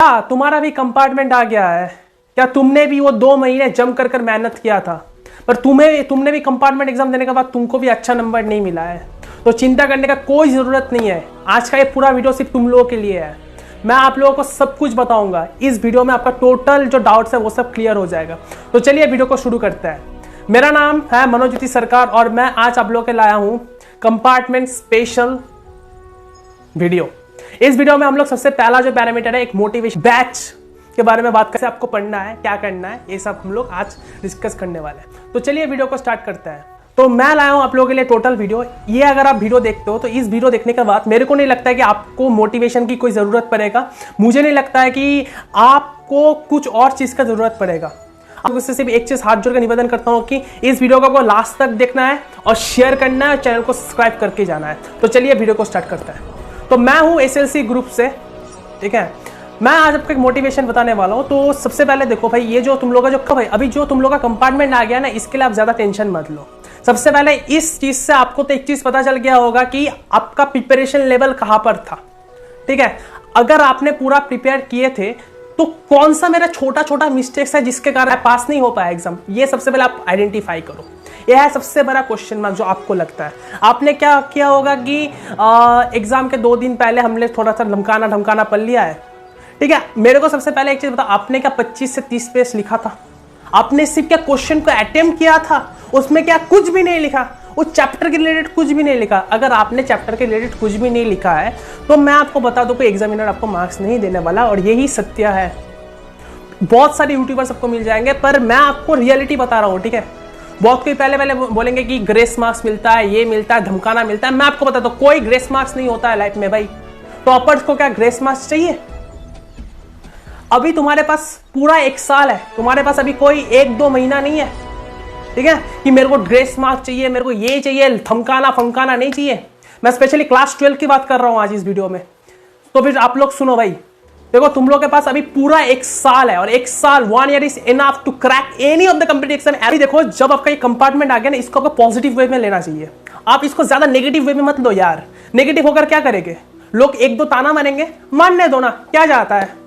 क्या तुम्हारा भी कंपार्टमेंट आ गया है? क्या तुमने भी वो 2 महीने जम कर मेहनत किया था, पर तुमने भी कंपार्टमेंट एग्जाम देने के बाद तुमको भी अच्छा नंबर नहीं मिला है? तो चिंता करने का कोई ज़रूरत नहीं है। आज का ये पूरा वीडियो सिर्फ तुम लोगों के लिए है। मैं आप लोगों को सब कुछ बताऊंगा इस वीडियो में। आपका टोटल जो डाउट्स है वो सब क्लियर हो जाएगा। तो चलिए वीडियो को शुरू करते हैं। मेरा नाम है मनोज्योति सरकार और मैं आज आप लोगों के लाया हूं कंपार्टमेंट स्पेशल वीडियो। इस वीडियो में हम लोग सबसे पहला जो पैरामीटर है, एक मोटिवेशन बैच के बारे में बात करते हैं। आपको पढ़ना है, क्या करना है, ये सब हम लोग आज डिस्कस करने वाले हैं। तो चलिए वीडियो को स्टार्ट करते हैं। तो मैं लाया हूं आप लोगों के लिए टोटल वीडियो। ये अगर आप वीडियो देखते हो तो इस वीडियो देखने के बाद मेरे को नहीं लगता है कि आपको मोटिवेशन की कोई ज़रूरत पड़ेगा। मुझे नहीं लगता है कि आपको कुछ और चीज़ का ज़रूरत पड़ेगा। आपको सिर्फ एक चीज़ हाथ जोड़ कर निवेदन करता हूँ कि इस वीडियो को आपको लास्ट तक देखना है और शेयर करना है और चैनल को सब्सक्राइब करके जाना है। तो चलिए वीडियो को स्टार्ट करते हैं। तो मैं हूँ एसएलसी ग्रुप से, ठीक है। मैं आज आपको एक मोटिवेशन बताने वाला हूँ। तो सबसे पहले देखो भाई, ये जो तुम लोग का जो भाई अभी जो तुम लोग का कंपार्टमेंट आ गया ना, इसके लिए आप ज़्यादा टेंशन मत लो। सबसे पहले इस चीज़ से आपको तो एक चीज़ पता चल गया होगा कि आपका प्रिपरेशन लेवल कहाँ पर था, ठीक है। अगर आपने पूरा प्रिपेयर किए थे तो कौन सा मेरा छोटा छोटा मिस्टेक्स है जिसके कारण पास नहीं हो पाया एग्जाम, ये सबसे पहले आप आइडेंटिफाई करो। यह है सबसे बड़ा क्वेश्चन मार्क जो आपको लगता है। आपने क्या किया होगा कि एग्जाम के 2 दिन पहले हमने थोड़ा सा धमकाना पढ़ लिया है, ठीक है। मेरे को सबसे पहले एक चीज बता, आपने क्या 25 से 30 पेज लिखा था? आपने सिर्फ क्या क्वेश्चन को अटेम्प्ट किया था? उसमें क्या कुछ भी नहीं लिखा? उस चैप्टर के रिलेटेड कुछ भी नहीं लिखा? अगर आपने चैप्टर के रिलेटेड कुछ भी नहीं लिखा है तो मैं आपको बता दूं कि एग्जामिनर आपको मार्क्स नहीं देने वाला, और यही सत्य है। बहुत सारे यूट्यूबर सबको मिल जाएंगे, पर मैं आपको रियलिटी बता रहा हूँ, ठीक है। बहुत कोई पहले बोलेंगे कि ग्रेस मार्क्स मिलता है, ये मिलता है, धमकाना मिलता है। मैं आपको बताता हूँ कोई ग्रेस मार्क्स नहीं होता है लाइफ में भाई। टॉपर्स को क्या ग्रेस मार्क्स चाहिए? अभी तुम्हारे पास पूरा 1 साल है, तुम्हारे पास अभी कोई 1-2 महीना नहीं है, ठीक है, कि मेरे को ग्रेस मार्क्स चाहिए, मेरे को ये चाहिए, धमकाना फमकाना नहीं चाहिए। मैं स्पेशली क्लास 12 की बात कर रहा हूँ आज इस वीडियो में। तो फिर आप लोग सुनो भाई, देखो तुम लोग के पास अभी पूरा 1 साल है, और 1 साल 1 year is enough to crack any of the competition. अभी देखो, जब आपका ये कंपार्टमेंट आ गया ना, इसको आपको पॉजिटिव वे में लेना चाहिए। आप इसको ज्यादा नेगेटिव वे में मत लो यार। नेगेटिव होकर क्या करेंगे लोग? 1-2 ताना मारेंगे, मानने दो ना, क्या जाता है।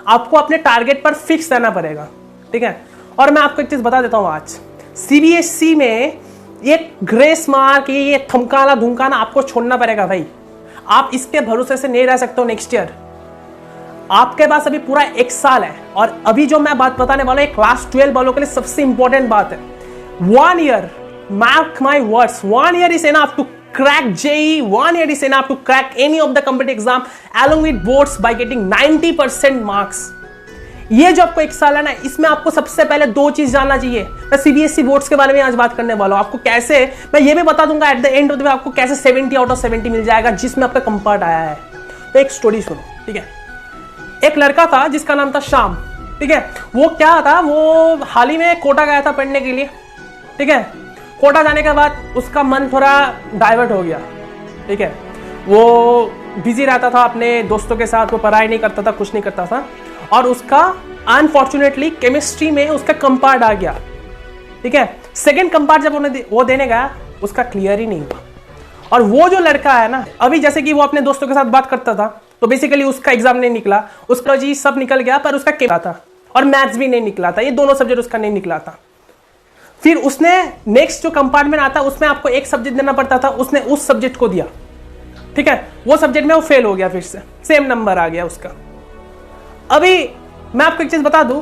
आपको अपने टारगेट पर फिक्स रहना पड़ेगा, ठीक है। और मैं आपको एक चीज बता देता हूं, आज सीबीएसई में ये ग्रेस मार्क, ये थमकाना धुमकाना आपको छोड़ना पड़ेगा भाई। आप इसके भरोसे से नहीं रह सकते हो नेक्स्ट ईयर। आपके पास अभी पूरा 1 साल है, और अभी जो मैं बात बताने वाला हूं क्लास 12 वालों के लिए सबसे इंपॉर्टेंट बात है। 1 year, mark my words, 1 year is enough to crack JEE, 1 year is enough to crack any of the competitive exam along with boards by getting 90% marks। ये जो आपको 1 साल है ना, इसमें आपको सबसे पहले 2 चीज जानना चाहिए। मैं सीबीएसई बोर्ड्स के बारे में आज बात करने वाला हूं। आपको कैसे, मैं ये भी बता दूंगा at the end of the day आपको कैसे 70 आउट ऑफ 70 मिल जाएगा जिसमें आपका कंपार्ट आया है। तो एक स्टोरी सुनो, ठीक है। एक लड़का था जिसका नाम था श्याम, ठीक है। वो क्या था, वो हाल ही में कोटा गया था पढ़ने के लिए, ठीक है। कोटा जाने के बाद उसका मन थोड़ा डाइवर्ट हो गया, ठीक है। वो बिजी रहता था अपने दोस्तों के साथ, वो पढ़ाई नहीं करता था, कुछ नहीं करता था, और उसका अनफॉर्चुनेटली केमिस्ट्री में उसका कंपार्ट आ गया, ठीक है। सेकंड कंपार्ट जब वो देने गया, उसका क्लियर ही नहीं हुआ। और वो जो लड़का है ना, अभी जैसे कि वो अपने दोस्तों के साथ बात करता था, तो बेसिकली उसका एग्जाम नहीं निकला, उसका जी सब निकल गया, पर उसका केमिस्ट्री था और मैथ्स भी नहीं निकला था। ये दोनों सब्जेक्ट उसका नहीं निकला था। फिर उसने नेक्स्ट जो कंपार्टमेंट आता है उसमें आपको एक सब्जेक्ट देना पड़ता था, उसने उस सब्जेक्ट को दिया, ठीक है। वो सब्जेक्ट में वो फेल हो गया, फिर से सेम नंबर आ गया उसका। अभी मैं आपको एक चीज बता दूं,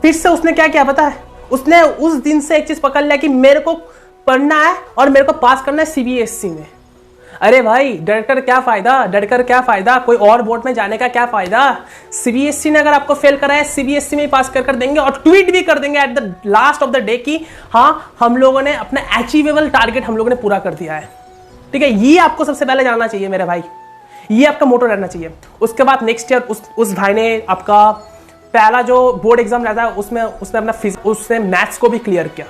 फिर से उसने क्या किया पता है? उसने उस दिन से एक चीज पकड़ लिया कि मेरे को पढ़ना है और मेरे को पास करना है सीबीएसई में। अरे भाई, डरकर क्या फायदा, कोई और बोर्ड में जाने का क्या फायदा। सीबीएसई ने अगर आपको फेल करा है, सीबीएसई में पास कर देंगे, और ट्वीट भी कर देंगे at the last of the day कि हाँ, हम लोगों ने अपना अचीवेबल टारगेट हम लोगों ने पूरा कर दिया है, ठीक है। ये आपको सबसे पहले जानना चाहिए मेरे भाई, ये आपका मोटो रहना चाहिए। उसके बाद नेक्स्ट ईयर उस भाई ने आपका पहला जो बोर्ड एग्जाम रहता है उसमें उसने मैथ्स को भी क्लियर किया,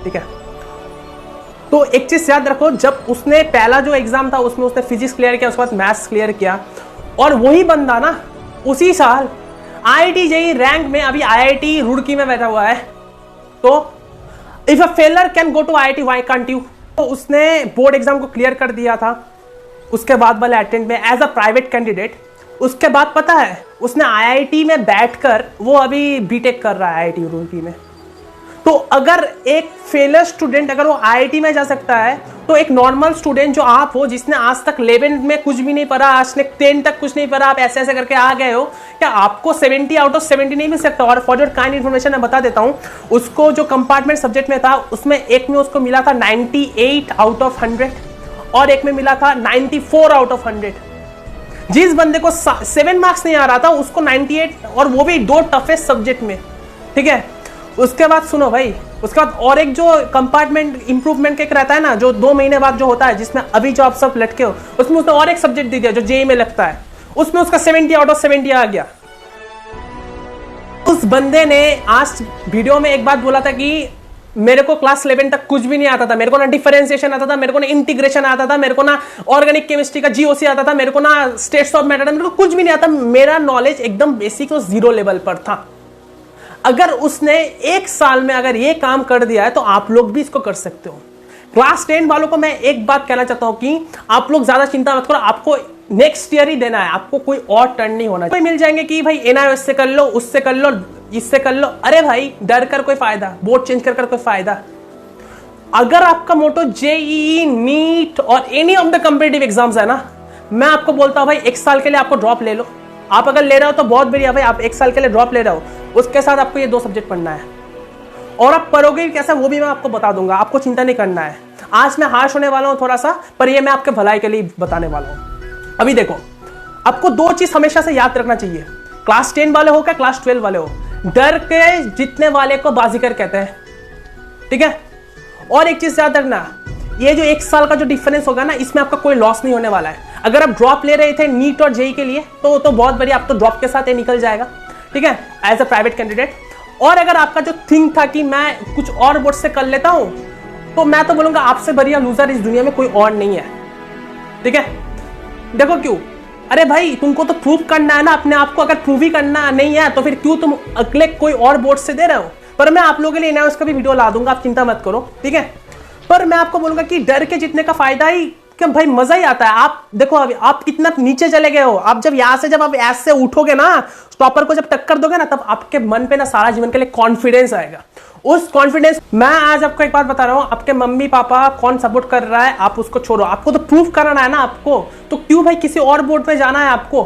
ठीक है। तो एक चीज याद रखो, जब उसने पहला जो एग्जाम था उसमें उसने फिजिक्स क्लियर किया, उसके बाद मैथ्स क्लियर किया, और वही बंदा ना उसी साल आईआईटी जेईई रैंक में अभी आईआईटी रुड़की में बैठा हुआ है। तो if a failure can go to IIT, why can't you? तो उसने बोर्ड एग्जाम को क्लियर कर दिया था, उसके बाद वाले अटेम्प्ट में एज अ प्राइवेट कैंडिडेट उसके बाद पता है उसने आईआईटी में बैठकर वो अभी बीटेक कर रहा है आईआईटी रुड़की में। तो अगर एक फेलर स्टूडेंट अगर वो आईआईटी में जा सकता है, तो एक नॉर्मल स्टूडेंट जो आप हो, जिसने आज तक 11 में कुछ भी नहीं पढ़ा, आज ने 10 तक कुछ नहीं पढ़ा, आप ऐसे ऐसे करके आ गए हो, क्या आपको 70 आउट ऑफ 70 नहीं मिल सकता? और फॉर योर काइंड इन्फॉर्मेशन मैं बता देता हूं, उसको जो कंपार्टमेंट सब्जेक्ट में था उसमें एक में उसको मिला था 98 आउट ऑफ 100 और एक में मिला था 94 आउट ऑफ 100। जिस बंदे को 7 मार्क्स नहीं आ रहा था उसको 98, और वो भी 2 टफेस्ट सब्जेक्ट में। ठीक है, उसके बाद सुनो भाई, उसके बाद और एक जो कंपार्टमेंट इंप्रूवमेंट का एक रहता है ना, जो 2 महीने बाद जो होता है, जिसमें अभी जो आप सब लटके हो, उसमें उसने और एक सब्जेक्ट दे दिया जो जेई में लगता है, उसमें उसका 70 आउट ऑफ 70 आ गया। उस बंदे ने आज वीडियो में एक बात बोला था कि मेरे को क्लास 11 तक कुछ भी नहीं आता था, मेरे को ना डिफरेंशिएशन आता था, मेरे को ना इंटीग्रेशन आता था, मेरे को ना ऑर्गेनिक केमिस्ट्री का जीओसी आता था, मेरे को ना स्टेट्स ऑफ मैटर, मेरे को कुछ भी नहीं आता, मेरा नॉलेज एकदम बेसिक और 0 लेवल पर था। अगर उसने 1 साल में अगर ये काम कर दिया है तो आप लोग भी इसको कर सकते हो। क्लास 10 वालों को मैं एक बात कहना चाहता हूं कि आप लोग ज्यादा चिंता मत करो, आपको नेक्स्ट ईयर ही देना है, आपको कोई और टर्न नहीं होना चाहिए। मिल जाएंगे कि भाई एनआईओएस से कर लो, उससे कर लो, इससे कर लो, अरे भाई डर कर कोई फायदा, बोर्ड चेंज कर कोई फायदा। अगर आपका मोटो जेईई, नीट और any of the competitive exams है ना, मैं आपको बोलता हूं भाई 1 साल के लिए आपको ड्रॉप ले लो। आप अगर ले रहे हो तो बहुत बढ़िया भाई, आप 1 साल के लिए ड्रॉप ले रहे हो, उसके साथ आपको ये 2 सब्जेक्ट पढ़ना है, और आप पढ़ोगे कैसे वो भी मैं आपको बता दूंगा, आपको चिंता नहीं करना है। आज मैं हार्श होने वाला हूं थोड़ा सा, पर ये मैं आपके भलाई के लिए बताने वाला हूं। अभी देखो, आपको 2 चीज हमेशा से याद रखना चाहिए, क्लास 10 वाले हो क्या क्लास 12 वाले हो, डर के जीतने वाले को बाजीगर कहते हैं। ठीक है, और एक चीज याद रखना, ये जो 1 साल का जो डिफरेंस होगा ना, इसमें आपका कोई लॉस नहीं होने वाला है। अगर आप ड्रॉप ले रहे थे नीट और जेई के लिए तो बहुत बढ़िया, आप तो ड्रॉप के साथ ये निकल जाएगा। ठीक है, एज अ प्राइवेट कैंडिडेट। और अगर आपका जो थिंक था कि मैं कुछ और बोर्ड से कर लेता हूं, तो मैं तो बोलूंगा आपसे बढ़िया लूजर इस दुनिया में कोई और नहीं है। ठीक है, देखो क्यों, अरे भाई तुमको तो प्रूव करना है ना अपने आप को, अगर प्रूव ही करना नहीं है तो फिर क्यों तुम अगले कोई और बोर्ड से दे रहे हो? पर मैं आप लोगों के लिए एनआईओएस का भी वीडियो ला दूंगा, आप चिंता मत करो। ठीक है, पर मैं आपको बोलूंगा कि डर के जीतने का फायदा ही क्या भाई, मजा ही आता है। आप देखो अभी आप कितना नीचे चले गए हो, आप जब यहां से जब आप ऐसे उठोगे ना, टॉपर को जब टक्कर दोगे ना, तब आपके मन पे ना सारा जीवन के लिए कॉन्फिडेंस आएगा। उस कॉन्फिडेंस, मैं आज आपको एक बात बता रहा हूं, आपके मम्मी पापा कौन सपोर्ट कर रहा है आप उसको छोड़ो, आपको तो प्रूव कराना है ना आपको, तो क्यों भाई किसी और बोर्ड पे जाना है? आपको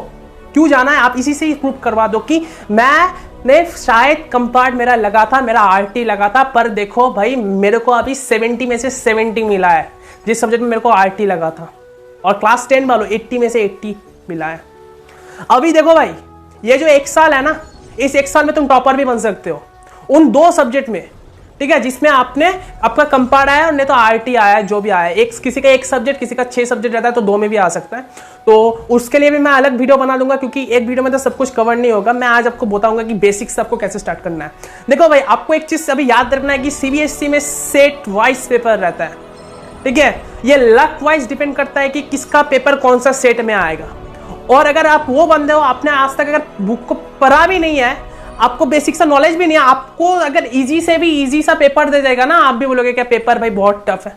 क्यों जाना है? आप इसी से ही प्रूव करवा दो कि मैंने शायद कंपार्ट मेरा लगा था, मेरा आरटी लगा था, पर देखो भाई मेरे को अभी 70 में से 70 मिला है, जिस सब्जेक्ट में मेरे को आरटी लगा था, और क्लास 10 वालों 80 में से 80 मिला है। अभी देखो भाई, ये जो 1 साल है ना, इस 1 साल में तुम टॉपर भी बन सकते हो उन 2 सब्जेक्ट में। ठीक है, जिसमें आपका कंपार्ट आया और नहीं तो आरटी आया, जो भी आया, एक किसी का 1 सब्जेक्ट, किसी का 6 सब्जेक्ट रहता है, तो 2 में भी आ सकता है। तो उसके लिए भी मैं अलग वीडियो बना दूंगा, क्योंकि एक वीडियो में तो सब कुछ कवर नहीं होगा। मैं आज आपको बताऊंगा कि बेसिक्स आपको कैसे स्टार्ट करना है। देखो भाई, आपको एक चीज अभी याद रखना है कि सीबीएसई में सेट वाइज पेपर रहता है। ठीक है, ये लक वाइज डिपेंड करता है कि किसका पेपर कौन सा सेट में आएगा। और अगर आप वो बंदे हो, आपने आज तक अगर बुक को पढ़ा भी नहीं है, आपको बेसिक सा नॉलेज भी नहीं है, आपको अगर इजी से भी इजी सा पेपर दे देगा ना, आप भी बोलोगे क्या पेपर भाई बहुत टफ है।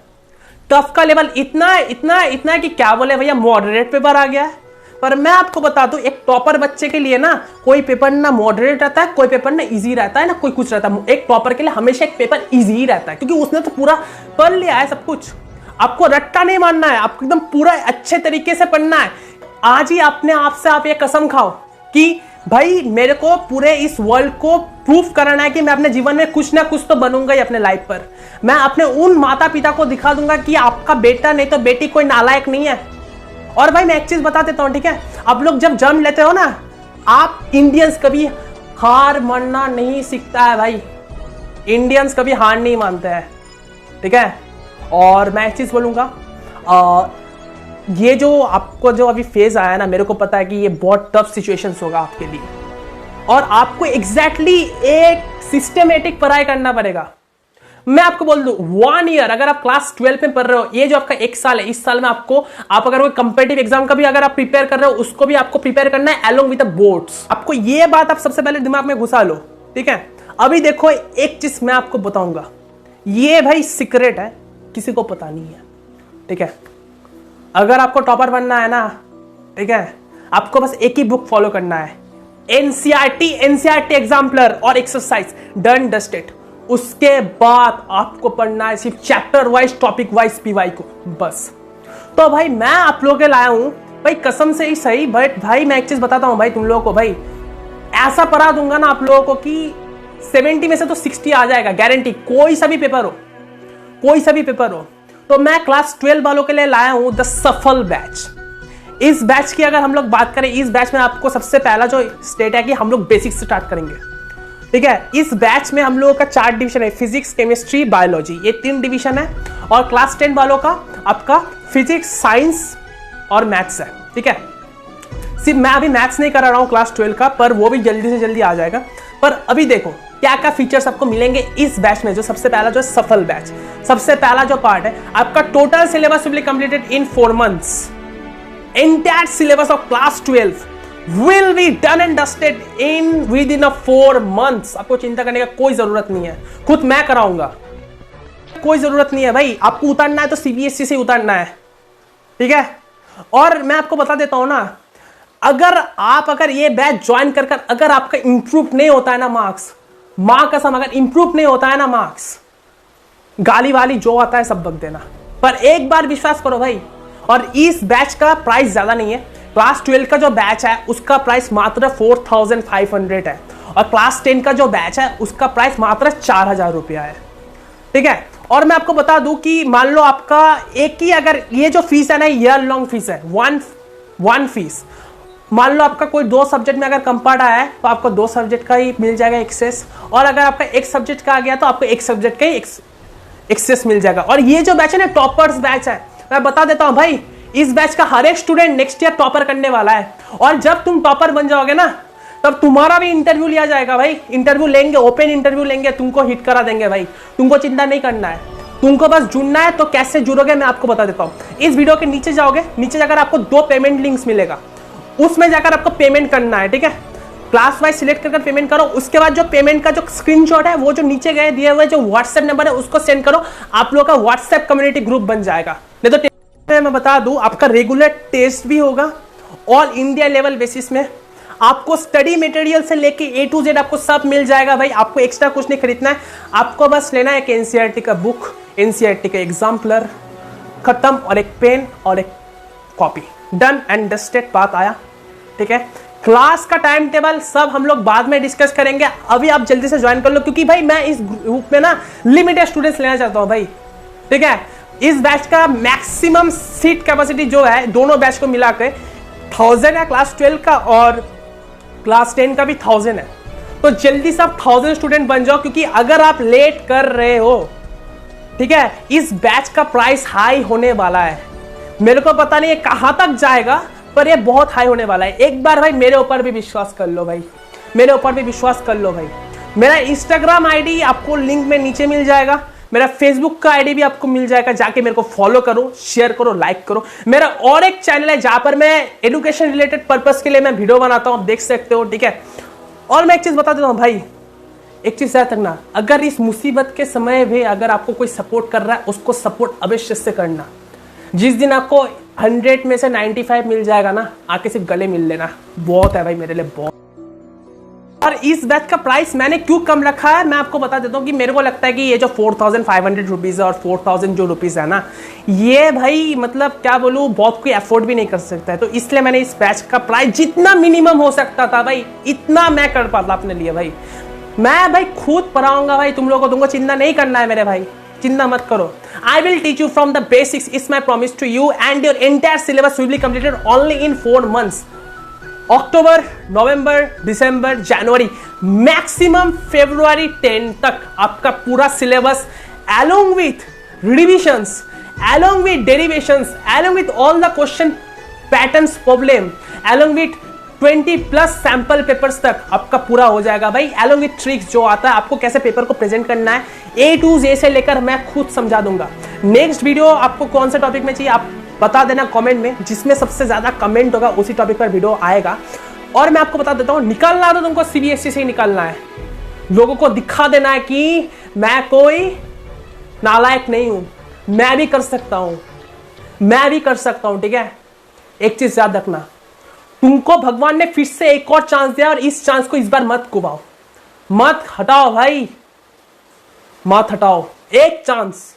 टफ का लेवल इतना इतना इतना है कि क्या बोले भैया, मॉडरेट पेपर आ गया है। पर मैं आपको बता दूं, एक टॉपर बच्चे के लिए ना कोई पेपर ना मॉडरेट रहता है, कोई पेपर ना इजी रहता है, ना कोई कुछ रहता है। एक टॉपर के लिए हमेशा एक पेपर इजी ही रहता है, क्योंकि उसने तो पूरा पढ़ लिया है सब कुछ। आपको रट्टा नहीं मानना है, आपको एकदम पूरा अच्छे तरीके से पढ़ना है। आज ही अपने आप से आप ये कसम खाओ कि भाई मेरे को पूरे इस वर्ल्ड को प्रूफ कराना है कि मैं अपने जीवन में कुछ ना कुछ तो बनूंगा ही अपने लाइफ पर। मैं अपने उन माता पिता को दिखा दूंगा कि आपका बेटा नहीं तो बेटी कोई नालायक नहीं है। और भाई मैं एक चीज बता देता हूं, ठीक है, आप लोग जब जन्म लेते हो ना, आप इंडियंस कभी हार मानना नहीं सीखता है भाई, इंडियंस कभी हार नहीं मानते हैं। ठीक है, और मैं एक चीज बोलूंगा, ये जो आपको जो अभी फेज आया ना, मेरे को पता है कि ये बहुत टफ सिचुएशंस होगा आपके लिए, और आपको एग्जैक्टली एक सिस्टमेटिक पढ़ाई करना पड़ेगा। मैं आपको बोल दूं, 1 ईयर अगर आप क्लास 12 में पढ़ रहे हो, ये जो आपका 1 साल है, इस साल में आपको, आप अगर कोई कंपेटिटिव एग्जाम का भी अगर आप प्रिपेयर कर रहे हो, उसको भी आपको प्रिपेयर करना है अलोंग विद द बोर्ड्स। आपको ये बात आप सबसे पहले दिमाग में घुसा लो। ठीक है, अभी देखो एक चीज मैं आपको बताऊंगा, ये भाई सीक्रेट है, किसी को पता नहीं है। ठीक है, अगर आपको टॉपर बनना है ना, ठीक है, आपको बस एक ही बुक फॉलो करना है, एनसीईआरटी एग्जाम्पलर और एक्सरसाइज डन डस्टेड। उसके बाद आपको पढ़ना है सिर्फ chapter wise, topic wise PY को, बस। तो भाई मैं आप लोगों के लाया हूं भाई, कसम से ही सही, बट भाई मैं एक चीज बताता हूं भाई तुम लोगों को, भाई ऐसा पढ़ा दूंगा ना आप लोगों को कि 70 में से तो 60 आ जाएगा गारंटी, कोई सा भी पेपर हो, कोई सा भी पेपर हो। तो मैं क्लास 12 वालों के लिए लाया हूं द सफल बैच। इस बैच की अगर हम लोग बात करें, इस बैच में आपको सबसे पहला जो स्टेट है कि हम लोग बेसिक से स्टार्ट करेंगे, ठीक है। इस बैच में हम लोगों का 4 डिवीजन है, फिजिक्स, केमिस्ट्री, बायोलॉजी, ये 3 डिवीजन है। और क्लास 10 वालों का आपका फिजिक्स, साइंस और मैथ्स है, ठीक है। सिर्फ मैं अभी मैथ्स नहीं करा रहा हूं क्लास 12 का, पर वो भी जल्दी से जल्दी आ जाएगा। पर अभी देखो क्या क्या फीचर्स आपको मिलेंगे इस बैच में। जो सबसे पहला जो सफल बैच, सबसे पहला जो पार्ट है आपका total syllabus will be completed in 4 months. Entire syllabus of class 12 will be done and dusted in within 4 months। आपको चिंता करने का कोई जरूरत नहीं है, खुद मैं कराऊंगा, कोई जरूरत नहीं है भाई। आपको उतारना है तो सीबीएसई से उतारना है, ठीक है। और मैं आपको बता देता हूं ना, अगर ये बैच ज्वाइन कर अगर आपका इंप्रूव नहीं होता है ना मार्क्स, माँ कसम, अगर इंप्रूव नहीं होता है ना मार्क्स, गाली वाली जो आता है सब बक देना। पर एक बार विश्वास करो भाई। और इस बैच का प्राइस ज्यादा नहीं है। क्लास 12 का जो बैच है उसका प्राइस मात्र 4500 है, और क्लास 10 का जो बैच है उसका प्राइस मात्र 4000 रुपया है, ठीक है। और मैं आपको बता दूं कि मान लो आपका एक ही, अगर ये जो फीस है ना ईयर लॉन्ग फीस है, वन फीस। मान लो आपका कोई 2 सब्जेक्ट में अगर कम पड़ा है तो आपको 2 सब्जेक्ट का ही मिल जाएगा एक्सेस, और अगर आपका एक सब्जेक्ट का आ गया तो आपको एक सब्जेक्ट का ही एक्सेस मिल जाएगा। और ये जो बैच है ना टॉपर्स बैच है, मैं बता देता हूं भाई, इस बैच का हर एक स्टूडेंट नेक्स्ट ईयर टॉपर करने वाला है। और जब तुम टॉपर बन जाओगे ना, तब तुम्हारा भी इंटरव्यू लिया जाएगा भाई। इंटरव्यू लेंगे, ओपन इंटरव्यू लेंगे, तुमको हिट करा देंगे भाई। तुमको चिंता नहीं करना है, तुमको बस जुड़ना है। तो कैसे जुड़ोगे मैं आपको बता देता हूं। इस वीडियो के नीचे जाओगे, नीचे जाकर आपको 2 पेमेंट लिंक्स मिलेगा, उसमें जाकर आपको पेमेंट करना है, ठीक है। क्लास वाइज सिलेक्ट कर पेमेंट करो। उसके बाद जो पेमेंट का जो स्क्रीनशॉट है वो जो नीचे गए दिए हुए जो व्हाट्सएप नंबर है उसको सेंड करो। आप लोगों का व्हाट्सएप कम्युनिटी ग्रुप बन जाएगा। नहीं तो मैं बता दूं, आपका रेगुलर टेस्ट भी होगा, ऑल इंडिया लेवल बेसिस में। आपको स्टडी मटेरियल से लेके A to Z आपको सब मिल जाएगा भाई। आपको एक्स्ट्रा कुछ नहीं खरीदना है, आपको बस लेना है एक एनसीईआरटी का बुक, एनसीईआरटी का एग्जाम्पलर, खत्म, और एक पेन और एक कॉपी, डन एंड डस्टेड, बात आया, ठीक है। क्लास का टाइम टेबल सब हम लोग बाद में डिस्कस करेंगे। अभी आप जल्दी से ज्वाइन कर लो, क्योंकि भाई मैं इस ग्रुप में ना लिमिटेड स्टूडेंट्स लेना चाहता हूं भाई, ठीक है। इस बैच का मैक्सिमम सीट कैपेसिटी जो है दोनों बैच को मिला के 1000 है, क्लास 12 का, और क्लास 10 का भी 1000 है। तो जल्दी से आप 1000 स्टूडेंट बन जाओ, क्योंकि अगर आप लेट कर रहे हो, ठीक है, इस बैच का प्राइस हाई होने वाला है। मेरे को पता नहीं है कहां तक जाएगा, पर ये बहुत हाई होने वाला है। एक बार भाई मेरे ऊपर भी विश्वास कर लो भाई, मेरे ऊपर भी विश्वास कर लो भाई। मेरा इंस्टाग्राम आईडी आपको लिंक में नीचे मिल जाएगा, मेरा फेसबुक का आईडी भी आपको मिल जाएगा, जाके मेरे को फॉलो करो, शेयर करो, लाइक करो। मेरा और एक चैनल है जहां पर मैं एजुकेशन रिलेटेड पर्पस के लिए मैं वीडियो बनाता हूं, देख सकते हो, ठीक है। और मैं एक चीज बता देता हूं भाई, एक चीज याद रखना, अगर इस मुसीबत के समय भी अगर आपको कोई सपोर्ट कर रहा है, उसको सपोर्ट अवश्य से करना। जिस दिन आपको 100 में से 95 मिल जाएगा ना, आके सिर्फ गले मिल लेना, बहुत है भाई मेरे लिए, बहुत। और इस बैच का प्राइस मैंने क्यों कम रखा है मैं आपको बता देता हूँ कि मेरे को लगता है कि ये जो 4500 रुपीज है और 4000 जो रुपीज है ना, ये भाई मतलब क्या बोलूँ, बहुत कोई अफोर्ड भी नहीं कर सकता है। तो इसलिए मैंने इस बैच का प्राइस जितना मिनिमम हो सकता था भाई, इतना मैं कर पाता अपने लिए भाई। मैं भाई खुद पढ़ाऊंगा भाई तुम लोगों को, तुमको चिंता नहीं करना है मेरे भाई, चिंता मत करो। I will teach you from the basics is my promise to you, and your entire syllabus will be completed only in 4 months. अक्टूबर, नवंबर, दिसंबर, जनवरी, मैक्सिमम फरवरी 10 तक आपका पूरा syllabus along with revisions, along with derivations, along with all the question patterns problem, along with 20+ sample papers तक आपका पूरा हो जाएगा भाई। along with ट्रिक्स जो आता है आपको कैसे पेपर को प्रेजेंट करना है, A to Z से लेकर मैं खुद समझा दूंगा। नेक्स्ट वीडियो आपको कौन से टॉपिक में चाहिए आप बता देना कमेंट में, जिसमें सबसे ज्यादा कमेंट होगा उसी टॉपिक पर वीडियो आएगा। और मैं आपको बता देता हूँ, निकालना तो तुमको सीबीएसई से ही निकालना है, लोगों को दिखा देना है कि मैं कोई नालायक नहीं हूं, मैं भी कर सकता हूं, मैं भी कर सकता हूं, ठीक है। एक चीज याद रखना, तुमको भगवान ने फिर से एक और चांस दिया और इस चांस को इस बार मत गुवाओ, मत हटाओ भाई, मत हटाओ, एक चांस।